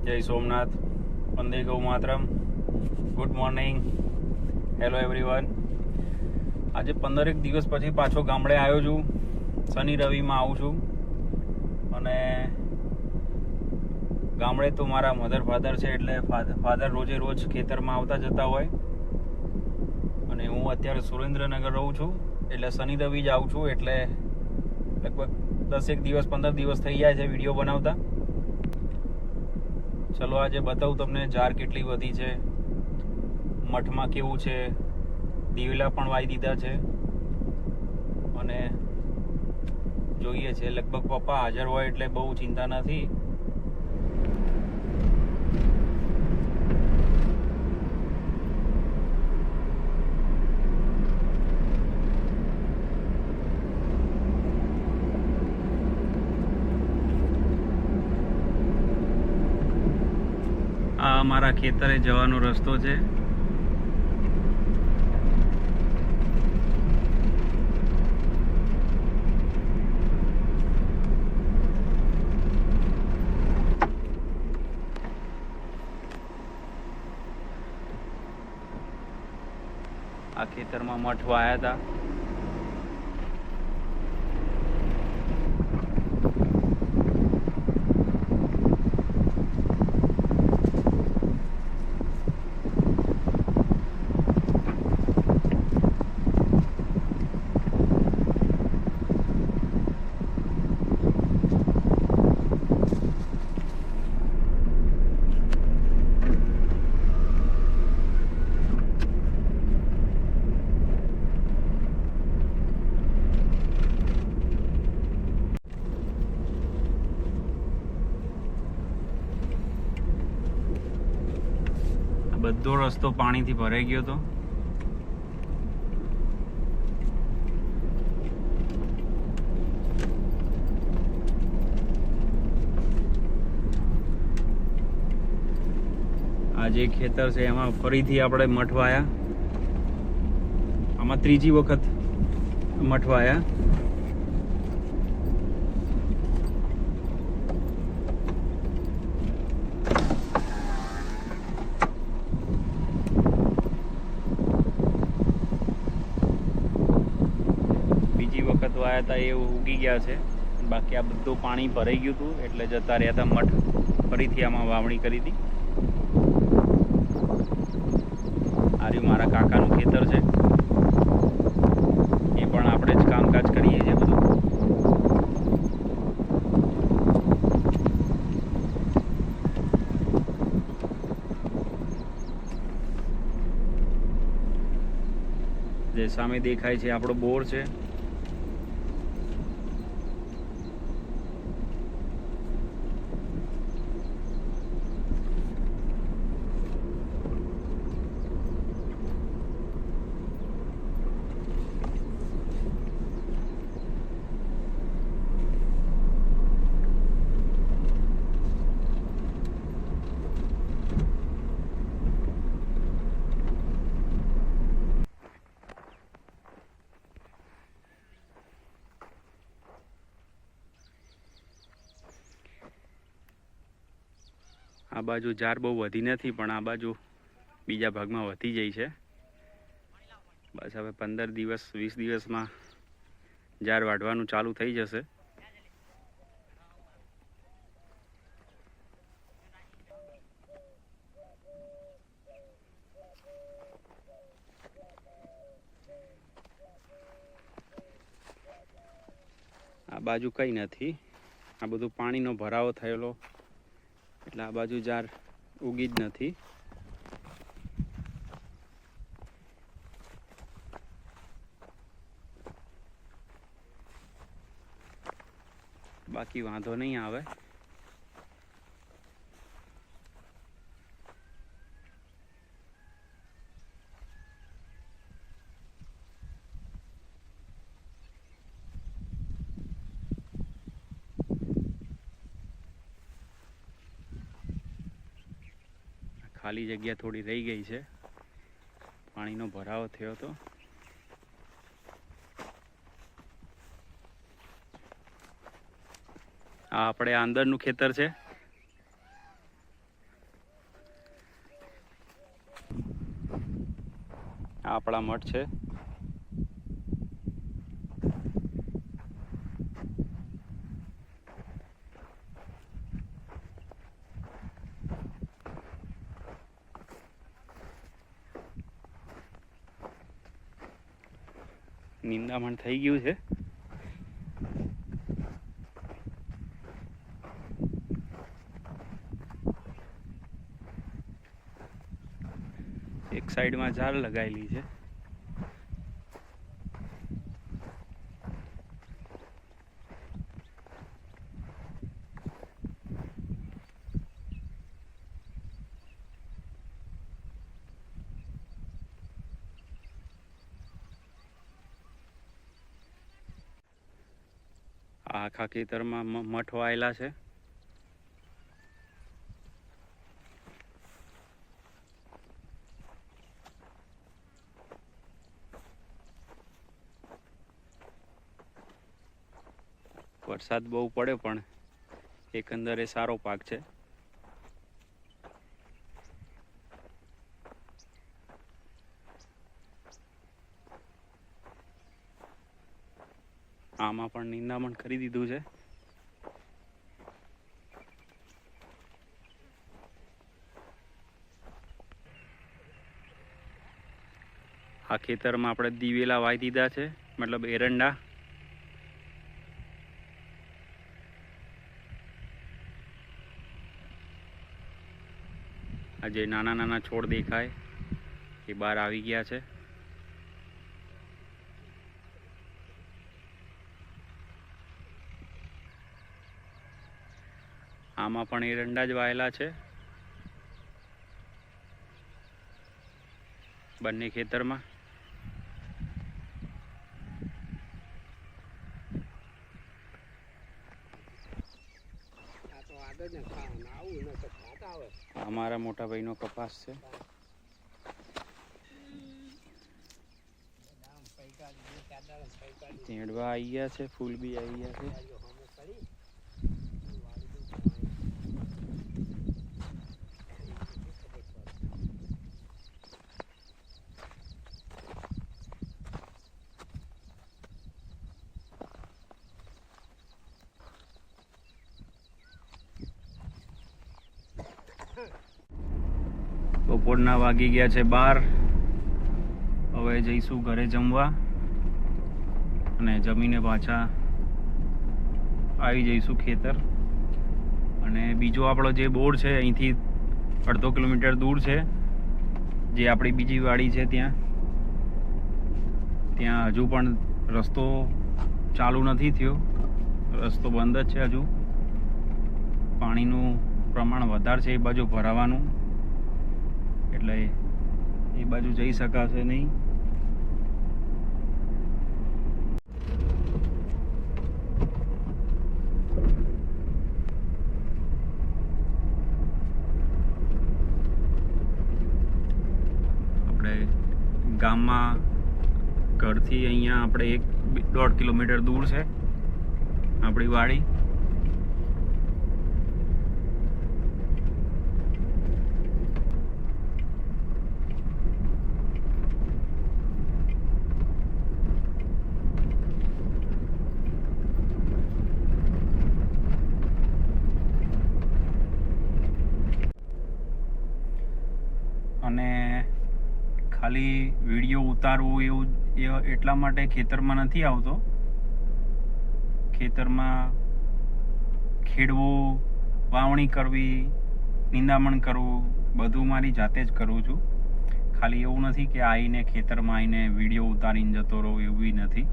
જય સોમનાથ, વંદે ગૌ માતરમ, good morning, hello everyone. આજે 15 દિવસ પછી પાછો ગામડે આવ્યો છું. શનિ રવિમાં આવું છું અને ગામડે તો મારા મધર ફાધર છે, એટલે ફાધર રોજે રોજ ખેતરમાં આવતા જતા હોય અને હું અત્યારે સુરેન્દ્રનગર રહું છું, એટલે શનિ રવિ જ આવું છું. એટલે લગભગ 10 દિવસ 15 દિવસ થઈ જાય છે વિડીયો બનાવતા. ચલો આજે બતાવું તમને જાર કેટલી વધી છે, મઠમાં કેવું છે, દિવેલા પણ વાવી દીધા છે અને જોઈએ છે. લગભગ પપ્પા હાજર હોય એટલે બહુ ચિંતા નથી. આ અમારા ખેતરે જવાનો રસ્તો છે. આ ખેતરમાં મઠ વાયા હતા. બધો રસ્તો પાણીથી ભરાઈ ગયો હતો. આ જે ખેતર છે એમાં ફરીથી આપણે મઠ વાયા. આમાં ત્રીજી વખત મઠ વાયા. વાયા હતા એ ઉગી ગયા છે, બાકી આ બધું પાણી ભરાઈ ગયું હતું એટલે જતા રહ્યા હતા મઠ. ફરીથી આમાં વાવણી કરી હતી. આ રહ્યું મારા કાકાનું ખેતર છે, એ પણ આપણે જ કામકાજ કરીએ છીએ બધું. જે સામે દેખાય છે આપણો બોર છે. આ બાજુ જાર બહુ વધી નથી, પણ આ બાજુ બીજા ભાગમાં વધી જાય છે. બસ હવે 15 દિવસ 20 દિવસમાં જાર વાઢવાનું ચાલુ થઈ જશે. આ બાજુ કંઈ નથી, આ બધું પાણીનો ભરાવો થયેલો એટલે આ બાજુ જાર ઉગી જ નથી. બાકી વાંધો નહીં આવે. ખાલી જગ્યા થોડી રહી ગઈ છે, પાણીનો ભરાવો થયો હતો. આ આપણે અંદરનું ખેતર છે. આપણા મઠ છે. નિંદામણ થઈ ગયું છે. એક સાઈડમાં ઝાડ લગાવેલી છે. આખા ખેતરમાં મઠ વાયેલા છે. વરસાદ બહુ પડે પણ એકંદરે સારો પાક છે. આમાં પણ નિંદામણ કરી દીધું છે. આ ખેતરમાં આપણે દિવેલા વાવી દીધા છે, મતલબ એરંડા. આ જે નાના નાના છોડ દેખાય એ બહાર આવી ગયા છે. આમાં પણ એરંડા જ વાયેલા છે બંને ખેતરમાં. અમારા મોટા ભાઈનો કપાસ છે. ઝેંડવા આવી ગયા છે, ફૂલ બી આવી ગયા છે. બપોરના વાગી ગયા છે 12. હવે જઈશું ઘરે જમવા અને જમીને પાછા આવી જઈશું ખેતર. અને બીજો આપણો જે બોર છે અહીંથી 1.5 કિલોમીટર દૂર છે, જે આપણી બીજી વાડી છે ત્યાં હજુ પણ રસ્તો ચાલુ નથી થયો. રસ્તો બંધ જ છે હજુ. પાણીનું પ્રમાણ વધારે છે એ બાજુ ભરાવાનું, એટલે એ બાજુ જઈ શકાશે નહીં. આપણે ગામમાં ઘરથી અહીંયા આપણે 1-1.5 કિલોમીટર દૂર છે આપણી વાડી. અને ખાલી વિડીયો ઉતારવું એવું એટલા માટે ખેતરમાં નથી આવતો. ખેતરમાં ખેડવું, વાવણી કરવી, નિંદામણ કરવું બધું મારી જાતે જ કરું છું. ખાલી એવું નથી કે આવીને ખેતરમાં આવીને વિડીયો ઉતારીને જતો રહું, એવું નથી.